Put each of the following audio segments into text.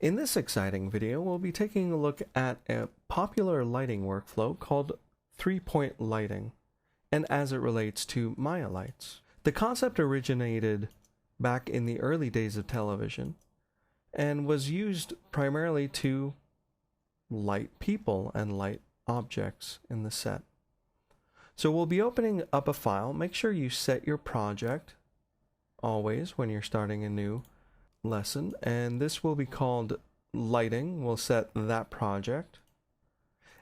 In this exciting video, we'll be taking a look at a popular lighting workflow called three-point lighting, and as it relates to Maya lights. The concept originated back in the early days of television and was used primarily to light people and light objects in the set. So we'll be opening up a file. Make sure you set your project always when you're starting a new lesson, and this will be called lighting. We'll set that project,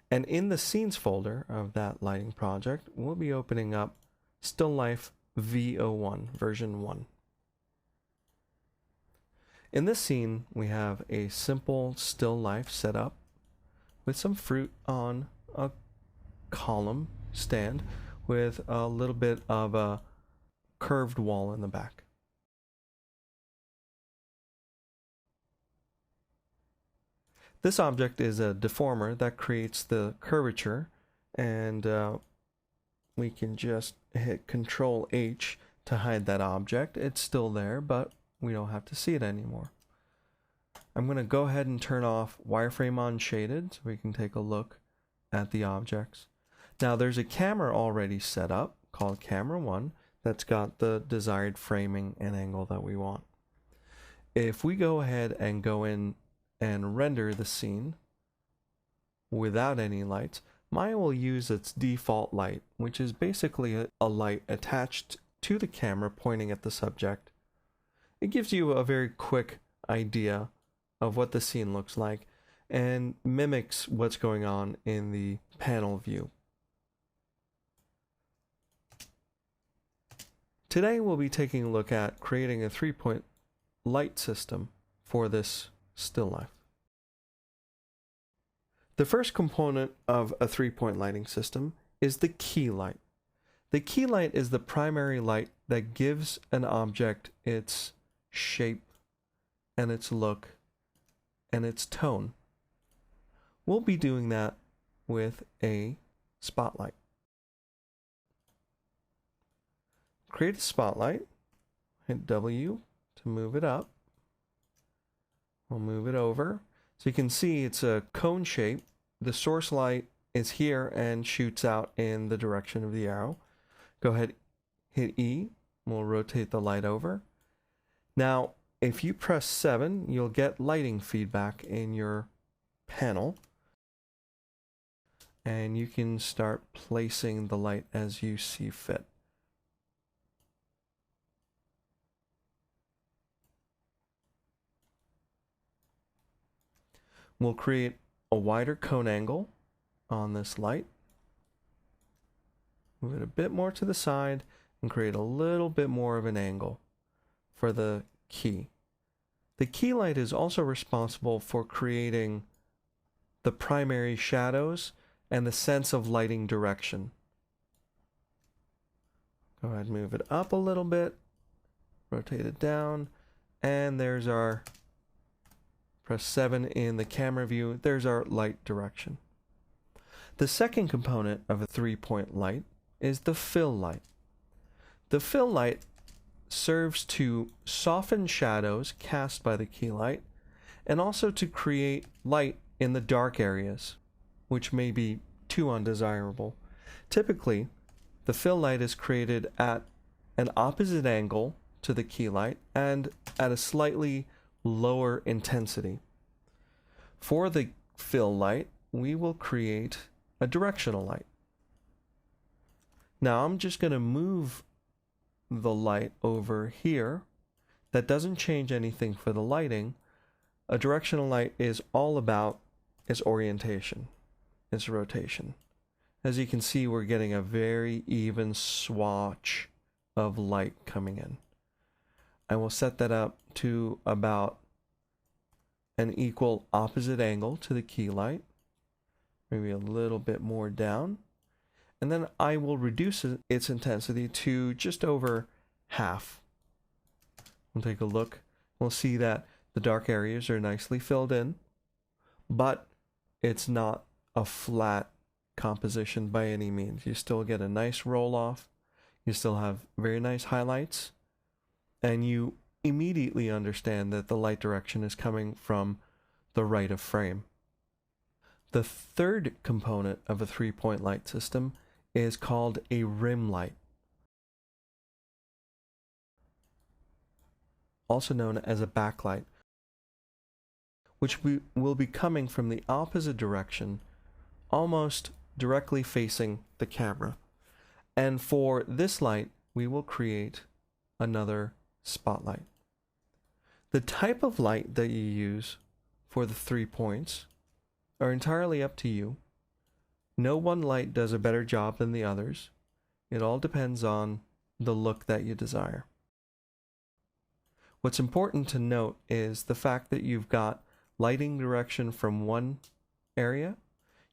and in the scenes folder of that lighting project we'll be opening up Still Life v01 version 1. In this scene we have a simple still life set up with some fruit on a column stand with a little bit of a curved wall in the back. This object is a deformer that creates the curvature, and we can just hit Control H to hide that object. It's still there, but we don't have to see it anymore. I'm going to go ahead and turn off wireframe on shaded so we can take a look at the objects. Now there's a camera already set up called Camera 1 that's got the desired framing and angle that we want. If we go ahead and go in and render the scene without any lights, Maya will use its default light, which is basically a light attached to the camera pointing at the subject. It gives you a very quick idea of what the scene looks like and mimics what's going on in the panel view. Today we'll be taking a look at creating a three-point light system for this still life. The first component of a three-point lighting system is the key light. The key light is the primary light that gives an object its shape and its look and its tone. We'll be doing that with a spotlight. Create a spotlight, hit W to move it up. We'll move it over. So you can see it's a cone shape. The source light is here and shoots out in the direction of the arrow. Go ahead, hit E. We'll rotate the light over. Now, if you press 7, you'll get lighting feedback in your panel. And you can start placing the light as you see fit. We'll create a wider cone angle on this light. Move it a bit more to the side and create a little bit more of an angle for the key. The key light is also responsible for creating the primary shadows and the sense of lighting direction. Go ahead and move it up a little bit, rotate it down, and there's our press 7 in the camera view. There's our light direction. The second component of a three-point light is the fill light. The fill light serves to soften shadows cast by the key light and also to create light in the dark areas, which may be too undesirable. Typically, the fill light is created at an opposite angle to the key light and at a slightly lower intensity. For the fill light, we will create a directional light. Now I'm just going to move the light over here. That doesn't change anything for the lighting. A directional light is all about its orientation, its rotation. As you can see, we're getting a very even swatch of light coming in. I will set that up to about an equal opposite angle to the key light, maybe a little bit more down, and then I will reduce its intensity to just over half. We'll take a look. We'll see that the dark areas are nicely filled in, but it's not a flat composition by any means. You still get a nice roll off, you still have very nice highlights, and you immediately understand that the light direction is coming from the right of frame. The third component of a three-point light system is called a rim light, also known as a backlight, which will be coming from the opposite direction, almost directly facing the camera. And for this light, we will create another spotlight. The type of light that you use for the 3 points are entirely up to you. No one light does a better job than the others. It all depends on the look that you desire. What's important to note is the fact that you've got lighting direction from one area,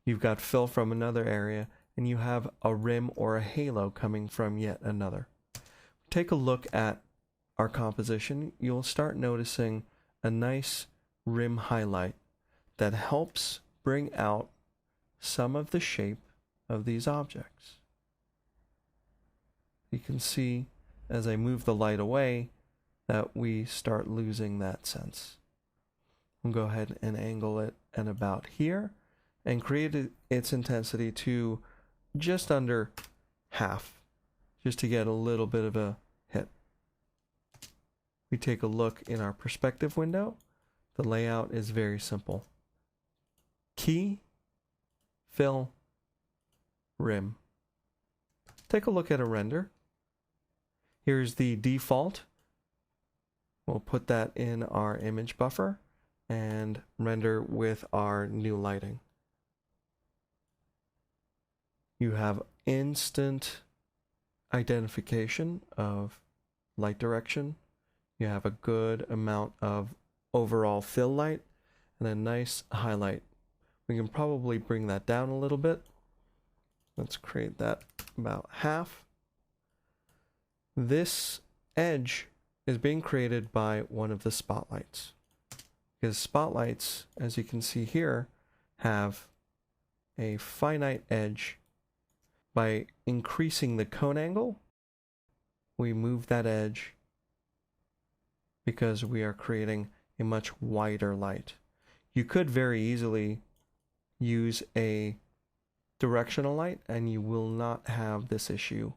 you've got fill from another area, and you have a rim or a halo coming from yet another. Take a look at our composition. You'll start noticing a nice rim highlight that helps bring out some of the shape of these objects. You can see as I move the light away that we start losing that sense. We'll go ahead and angle it at about here and create its intensity to just under half, just to get a little bit of a hit. We take a look in our perspective window. The layout is very simple. Key, fill, rim. Take a look at a render. Here's the default. We'll put that in our image buffer and render with our new lighting. You have instant identification of light direction. You have a good amount of overall fill light and a nice highlight. We can probably bring that down a little bit. Let's create that about half. This edge is being created by one of the spotlights, because spotlights, as you can see here, have a finite edge. By increasing the cone angle, we move that edge because we are creating a much wider light. You could very easily use a directional light and you will not have this issue.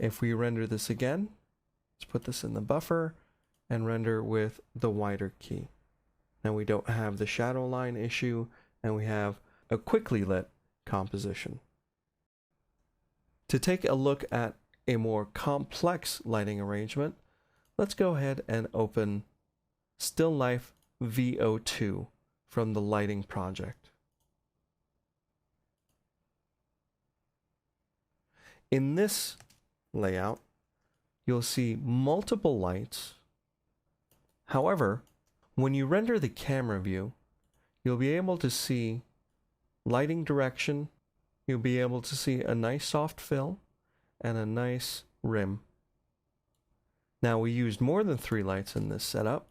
If we render this again, let's put this in the buffer and render with the wider key. Now we don't have the shadow line issue and we have a quickly lit composition. To take a look at a more complex lighting arrangement, let's go ahead and open Still Life V02 from the lighting project. In this layout, you'll see multiple lights. However, when you render the camera view, you'll be able to see lighting direction. You'll be able to see a nice soft fill and a nice rim. Now we used more than 3 lights in this setup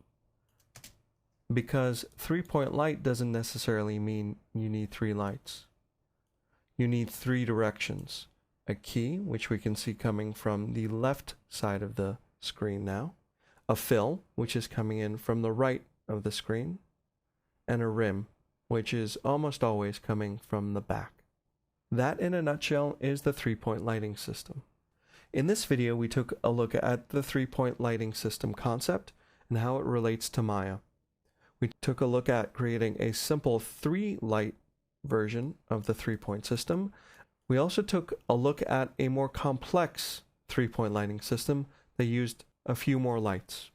because 3-point light doesn't necessarily mean you need 3 lights. You need 3 directions. A key, which we can see coming from the left side of the screen now, a fill, which is coming in from the right of the screen, and a rim, which is almost always coming from the back. That, in a nutshell, is the 3-point lighting system. In this video, we took a look at the 3-point lighting system concept and how it relates to Maya. We took a look at creating a simple 3-light version of the 3-point system. We also took a look at a more complex 3-point lighting system that used a few more lights.